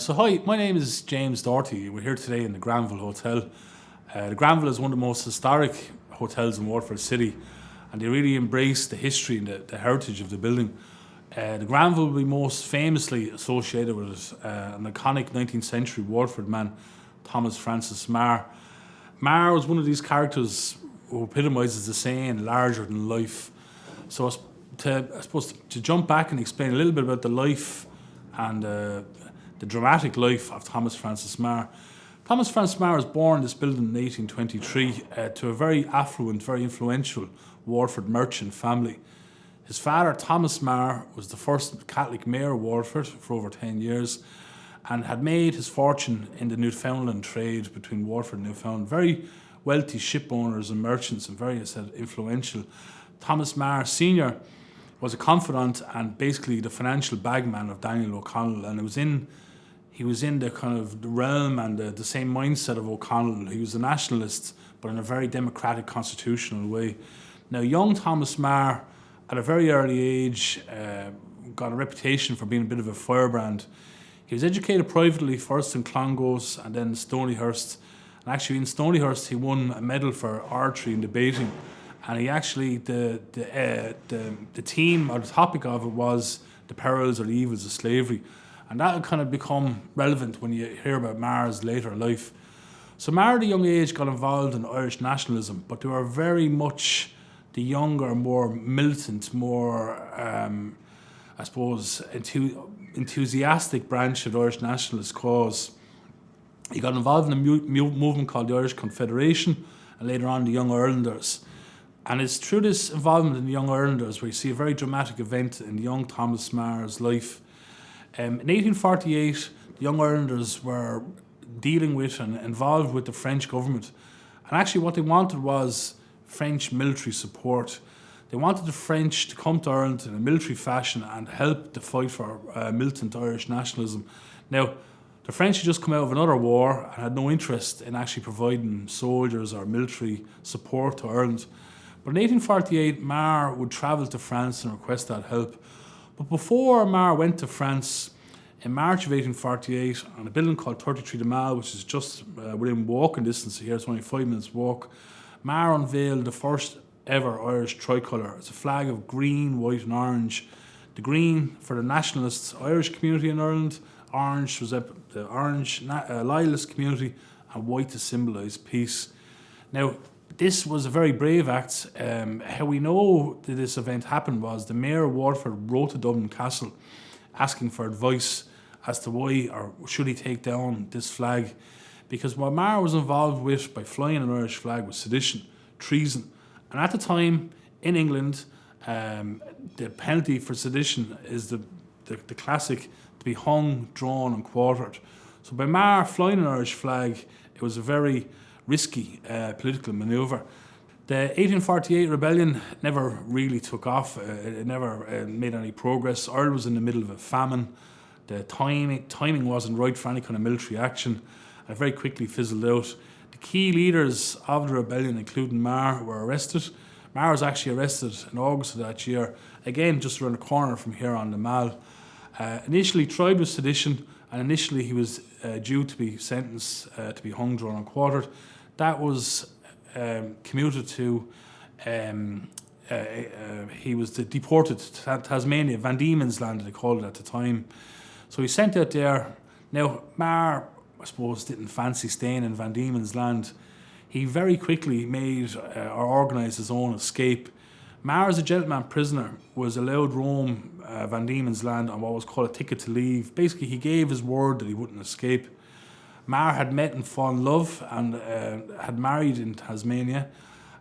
So hi, my name is James Doherty. We're here today in the Granville Hotel. The Granville is one of the most historic hotels in Waterford City, and they really embrace the history and the heritage of the building. The Granville will be most famously associated with an iconic 19th century Waterford man, Thomas Francis Meagher. Meagher was one of these characters who epitomises the saying larger than life. So I suppose to jump back and explain a little bit about the life and the dramatic life of Thomas Francis Meagher. Thomas Francis Meagher was born in this building in 1823 to a very affluent, very influential Waterford merchant family. His father, Thomas Meagher, was the first Catholic mayor of Waterford for over 10 years and had made his fortune in the Newfoundland trade between Waterford and Newfoundland. Very wealthy ship owners and merchants and very influential. Thomas Meagher Sr. was a confidant and basically the financial bagman of Daniel O'Connell, and he was in the kind of the realm and the same mindset of O'Connell. He was a nationalist, but in a very democratic constitutional way. Now, young Thomas Meagher, at a very early age, got a reputation for being a bit of a firebrand. He was educated privately, first in Clongowes and then Stonyhurst. And actually in Stonyhurst, he won a medal for archery and debating. And he actually, the theme or the topic of it was the perils or the evils of slavery. And that will kind of become relevant when you hear about Meagher's later life. So Meagher at a young age got involved in Irish nationalism, but they were very much the younger, more militant, more, I suppose, enthusiastic branch of the Irish nationalist cause. He got involved in a movement called the Irish Confederation and later on the Young Irelanders. And it's through this involvement in the Young Irelanders where you see a very dramatic event in young Thomas Meagher's life. In 1848, the Young Irelanders were dealing with and involved with the French government. And actually what they wanted was French military support. They wanted the French to come to Ireland in a military fashion and help the fight for militant Irish nationalism. Now, the French had just come out of another war and had no interest in actually providing soldiers or military support to Ireland. But in 1848, Meagher would travel to France and request that help. But before Meagher went to France, in March of 1848, on a building called 33 de Mall, which is just within walking distance here, it's only 5 minutes walk, Meagher unveiled the first ever Irish tricolour. It's a flag of green, white and orange. The green for the Nationalist Irish community in Ireland, orange was the orange loyalist community, and white to symbolise peace. Now, this was a very brave act. How we know that this event happened was the Mayor of Waterford wrote to Dublin Castle asking for advice as to why or should he take down this flag. Because what Meagher was involved with by flying an Irish flag was sedition, treason. And at the time, in England, the penalty for sedition is the classic to be hung, drawn and quartered. So by Meagher flying an Irish flag, it was a very risky political manoeuvre. The 1848 rebellion never really took off. It never made any progress. Ireland was in the middle of a famine. The timing wasn't right for any kind of military action. And it very quickly fizzled out. The key leaders of the rebellion, including Meagher, were arrested. Meagher was actually arrested in August of that year, again just around the corner from here on the Mall. Initially tried with sedition, and initially he was due to be sentenced to be hung, drawn and quartered. That was commuted to, he was deported to Tasmania, Van Diemen's Land they called it at the time. So he sent out there. Now Meagher, I suppose, didn't fancy staying in Van Diemen's Land. He very quickly made or organised his own escape. Meagher, as a gentleman prisoner, was allowed roam Van Diemen's Land on what was called a ticket to leave. Basically, he gave his word that he wouldn't escape. Meagher had met and fallen in love and had married in Tasmania.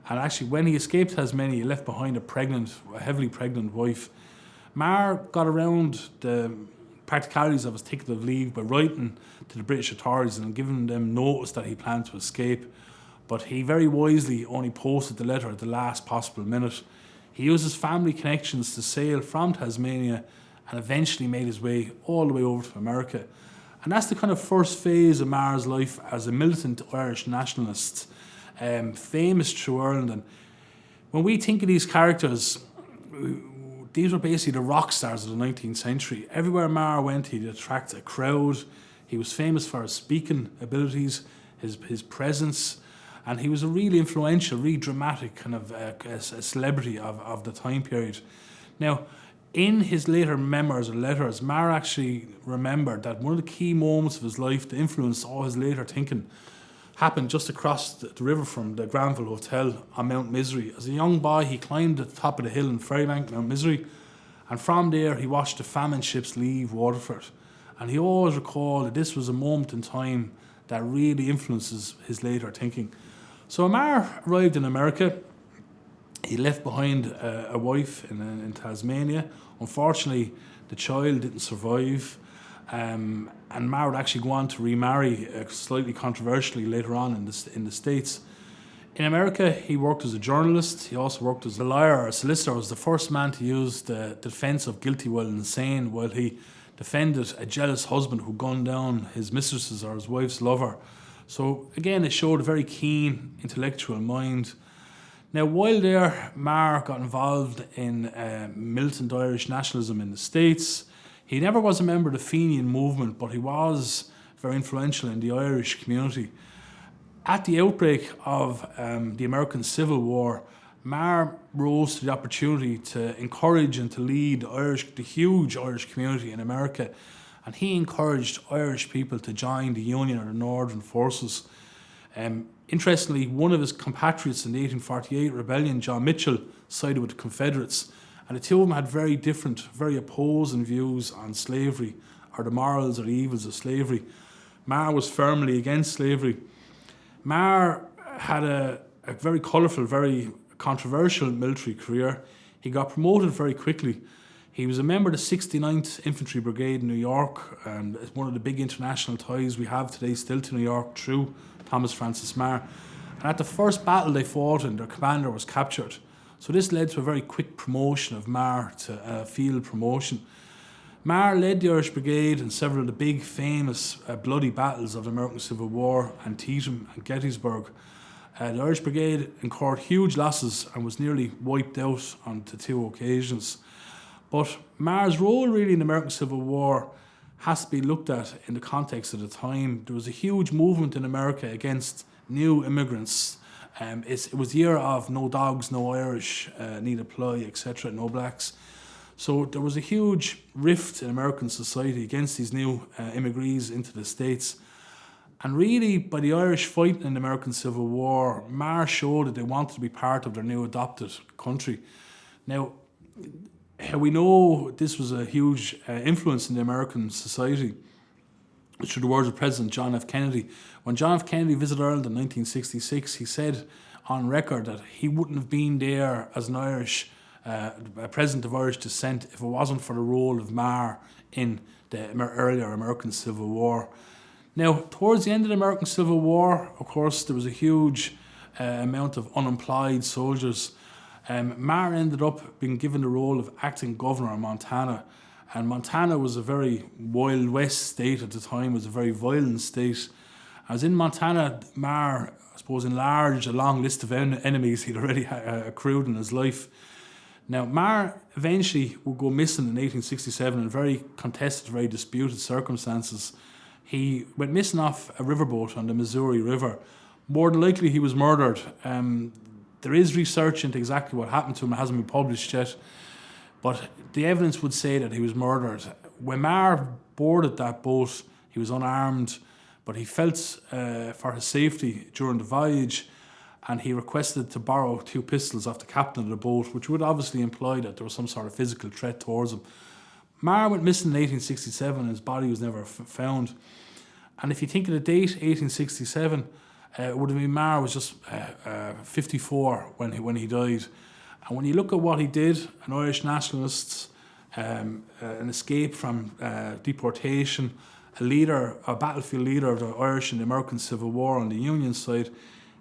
And actually, when he escaped Tasmania, he left behind a heavily pregnant wife. Meagher got around the practicalities of his ticket of leave by writing to the British authorities and giving them notice that he planned to escape. But he very wisely only posted the letter at the last possible minute. He used his family connections to sail from Tasmania and eventually made his way all the way over to America. And that's the kind of first phase of Meagher's life as a militant Irish nationalist, famous through Ireland. And when we think of these characters, these were basically the rock stars of the 19th century. Everywhere Meagher went, he'd attract a crowd. He was famous for his speaking abilities, his presence, and he was a really influential, really dramatic kind of a celebrity of the time period. Now, in his later memoirs or letters, Meagher actually remembered that one of the key moments of his life that influenced all his later thinking happened just across the river from the Granville Hotel on Mount Misery. As a young boy, he climbed the top of the hill in Ferrybank, Mount Misery, and from there he watched the famine ships leave Waterford. And he always recalled that this was a moment in time that really influences his later thinking. So Meagher arrived in America. He left behind a wife in Tasmania. Unfortunately, the child didn't survive. And Meagher would actually go on to remarry, slightly controversially later on in the States. In America, he worked as a journalist. He also worked as a lawyer or a solicitor. He was the first man to use the defence of guilty while insane, while he defended a jealous husband who gunned down his mistress's or his wife's lover. So again, it showed a very keen intellectual mind. Now, while there, Meagher got involved in militant Irish nationalism in the States. He never was a member of the Fenian movement, but he was very influential in the Irish community. At the outbreak of the American Civil War, Meagher rose to the opportunity to encourage and to lead the huge Irish community in America, and he encouraged Irish people to join the Union or the Northern Forces. Interestingly, one of his compatriots in the 1848 rebellion, John Mitchell, sided with the Confederates, and the two of them had very different, very opposing views on slavery or the morals or the evils of slavery. Meagher was firmly against slavery. Meagher had a very colourful, very controversial military career. He got promoted very quickly. He was a member of the 69th Infantry Brigade in New York, and it's one of the big international ties we have today still to New York through Thomas Francis Meagher. And at the first battle they fought in, their commander was captured. So this led to a very quick promotion of Meagher to field promotion. Meagher led the Irish Brigade in several of the big famous bloody battles of the American Civil War, Antietam and Gettysburg. The Irish Brigade incurred huge losses and was nearly wiped out on two occasions. But Meagher's role really in the American Civil War has to be looked at in the context of the time. There was a huge movement in America against new immigrants. It was the year of no dogs, no Irish, need apply, etc., no blacks. So there was a huge rift in American society against these new immigrants into the States. And really, by the Irish fighting in the American Civil War, Meagher showed that they wanted to be part of their new adopted country. Now, how we know this was a huge influence in the American society, through the words of President John F. Kennedy. When John F. Kennedy visited Ireland in 1966, he said on record that he wouldn't have been there as an Irish a president of Irish descent if it wasn't for the role of Meagher in the earlier American Civil War. Now, towards the end of the American Civil War, of course, there was a huge amount of unemployed soldiers. Meagher ended up being given the role of acting governor of Montana. And Montana was a very Wild West state at the time, was a very violent state. As in Montana, Meagher, I suppose, enlarged a long list of enemies he'd already accrued in his life. Now, Meagher eventually would go missing in 1867 in very contested, very disputed circumstances. He went missing off a riverboat on the Missouri River. More than likely, he was murdered. There is research into exactly what happened to him. It hasn't been published yet. But the evidence would say that he was murdered. When Meagher boarded that boat, he was unarmed, but he felt for his safety during the voyage, and he requested to borrow 2 pistols off the captain of the boat, which would obviously imply that there was some sort of physical threat towards him. Meagher went missing in 1867 and his body was never found. And if you think of the date, 1867, it would have been Meagher was just 54 when he died. And when you look at what he did, an Irish nationalist, an escape from deportation, a battlefield leader of the Irish and the American Civil War on the Union side,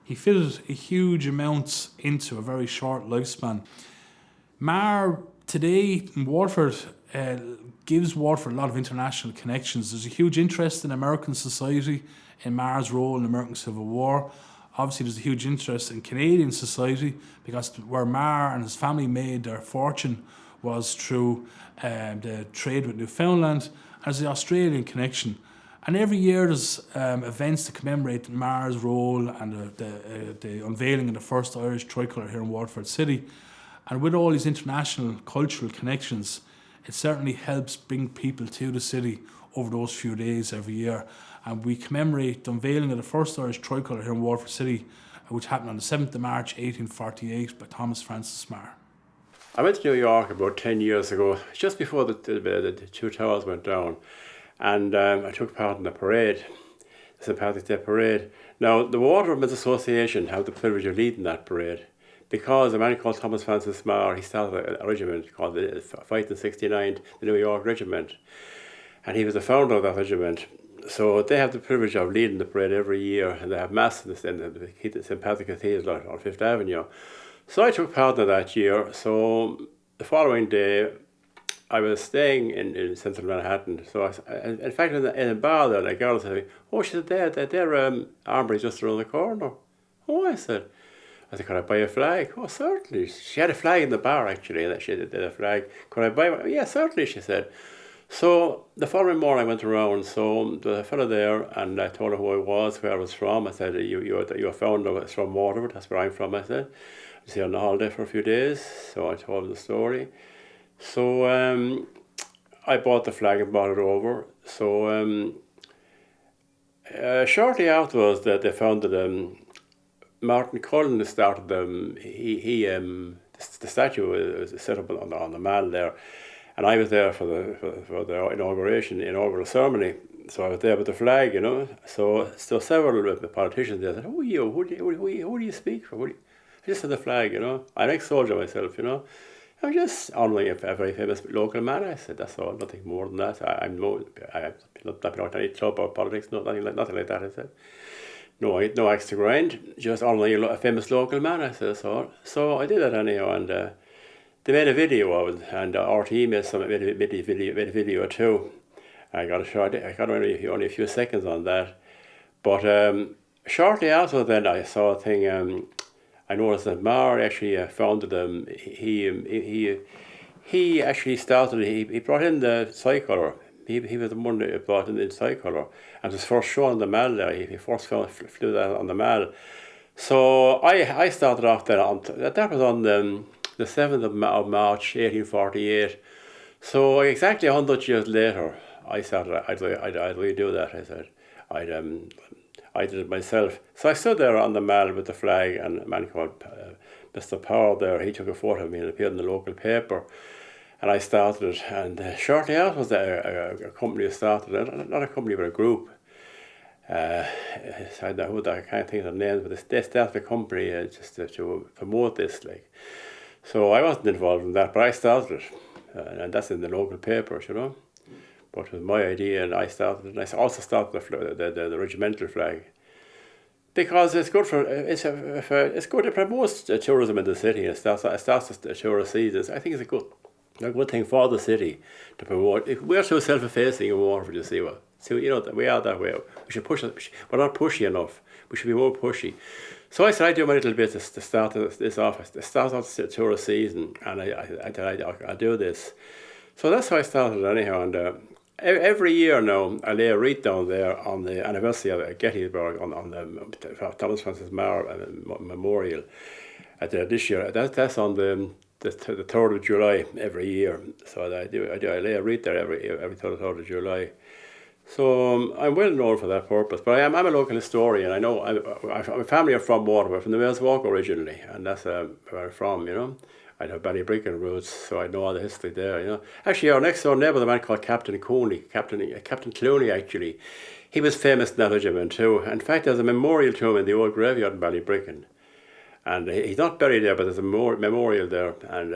he fitted a huge amount into a very short lifespan. Meagher today in Waterford gives Waterford a lot of international connections. There's a huge interest in American society in Meagher's role in the American Civil War. Obviously, there's a huge interest in Canadian society because where Meagher and his family made their fortune was through the trade with Newfoundland. And there's the Australian connection. And every year there's events to commemorate Meagher's role and the unveiling of the first Irish tricolour here in Waterford City. And with all these international cultural connections, it certainly helps bring people to the city over those few days every year. And we commemorate the unveiling of the first Irish tricolour here in Waterford City, which happened on the 7th of March 1848 by Thomas Francis Meagher. I went to New York about 10 years ago, just before the two towers went down, and I took part in the parade, the St. Patrick's Day parade. Now, the Watermen's Association have the privilege of leading that parade, because a man called Thomas Francis Meagher, he started a regiment called the Fighting 69, the New York Regiment, and he was the founder of that regiment. So they have the privilege of leading the parade every year, and they have mass in the St. Patrick's Cathedral on Fifth Avenue. So I took part in that year. So the following day, I was staying in central Manhattan. So in fact, in a bar there, a girl said to me, "Oh," she said, their armory just around the corner." "Oh," I said, "Could I buy a flag?" "Oh, certainly." She had a flag in the bar, actually, and she had a flag. "Could I buy one?" "Yeah, certainly," she said. So the following morning I went around, so the fellow there, and I told him who I was, where I was from. I said, you're founder from Waterford, that's where I'm from, I said. I was here on the holiday for a few days, so I told him the story. So I bought the flag and brought it over. So shortly afterwards, they found that Martin Cullen started the statue was set up on the Mall there. And I was there for the inaugural ceremony. So I was there with the flag, you know. So several politicians there said, "Who are you? Who do you speak for? I just had the flag, you know. I'm an ex-soldier myself, you know. I'm just honouring a very famous local man." I said, "That's all, nothing more than that. I'm not belong to any club or politics, nothing like that," I said. No axe to grind, just honouring a famous local man," I said. So I did that anyhow, and they made a video of it, and RTE made a video too. I got only a few seconds on that. But shortly after then, I saw a thing. I noticed that Meagher actually founded them. He actually started. He brought in the tricolour. He was the one that brought in the tricolour, and it was first shown on the Mall there. He first flew that on the Mall. So I started off there. That was on the 7th of March 1848. So exactly 100 years later, I started. I'd redo that. I said, I did it myself. So I stood there on the Mall with the flag, and a man called Mr. Power there, he took a photo of me and appeared in the local paper. And I started it, and shortly afterwards, a company started, not a company but a group. I can't think of the names, but they started a company just to promote this, like. So I wasn't involved in that, but I started it, and that's in the local papers, you know. But it was my idea, and I started it. And I also started the regimental flag, because it's good it's good to promote tourism in the city. It starts the tourist seasons. I think it's a good thing for the city to promote. We're so self-effacing in Waterford, you see. So you know that we are that way. We should push it. We're not pushy enough. We should be more pushy. So I said, I do my little bit to start this off. To start off the tourist season, and I do this. So that's how I started anyhow. And every year now, I lay a wreath down there on the anniversary of Gettysburg on the Thomas Francis Meagher Memorial. This year, that's on the 3rd of July every year. So I lay a wreath there every 3rd of July. So I'm well known for that purpose. But I'm a local historian. I know my family are from Waterford, from the Wales Walk originally, and that's where I'm from, you know. I have Ballybricken roots, so I know all the history there, you know. Actually, our next door neighbour, the man called Captain Clooney, actually, he was famous in that regiment too. In fact, there's a memorial to him in the old graveyard in Ballybricken. And he's not buried there, but there's a memorial there. And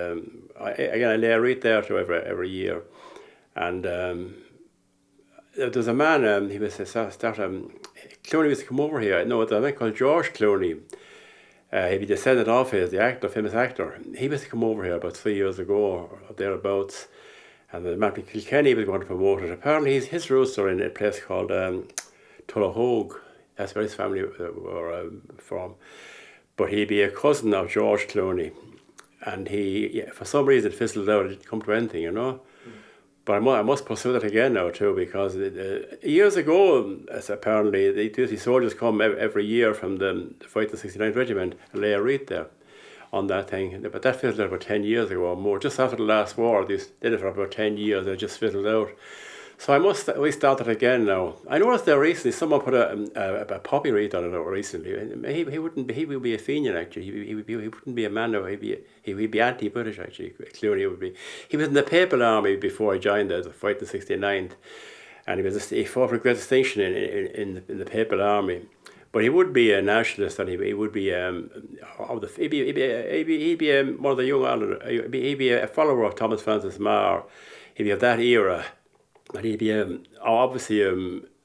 I lay a wreath there to every year. And there's a man, he was Clooney used to come over here. No, there's a man called George Clooney. He descended off the famous actor. He was to come over here about 3 years ago or thereabouts. And the man Kilkenny was going to promote it. Apparently his roots are in a place called Tullahogue. That's where his family were from. But he'd be a cousin of George Clooney. And he, for some reason, fizzled out. It didn't come to anything, you know. But I must pursue that again now too, because years ago, as apparently the duty soldiers come every year from the fight the 69th Regiment and lay a wreath there on that thing. But that fizzled out about 10 years ago or more. Just after the last war, they did it for about 10 years. It just fizzled out. So I must restart it again now. I noticed there recently someone put a poppy wreath on it recently. He wouldn't be, he would be a Fenian actually. He wouldn't be a man now. He'd be anti-British actually. Clearly he would be. He was in the Papal Army before he joined the fight in the 69th, and he fought with great distinction in the Papal Army. But he would be a nationalist, and he would be he'd be one of the young Ireland. He'd be a follower of Thomas Francis Meagher. He'd be of that era. And he'd be obviously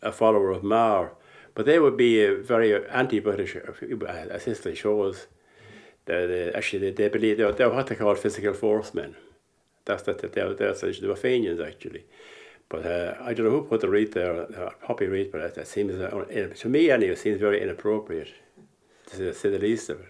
a follower of Meagher, but they would be very anti-British, as history shows. Actually, they believe they're what they call physical force men. They're the Fenians actually. But I don't know who put the wreath there, poppy wreath, but that seems, to me anyway, it seems very inappropriate, to say the least of it.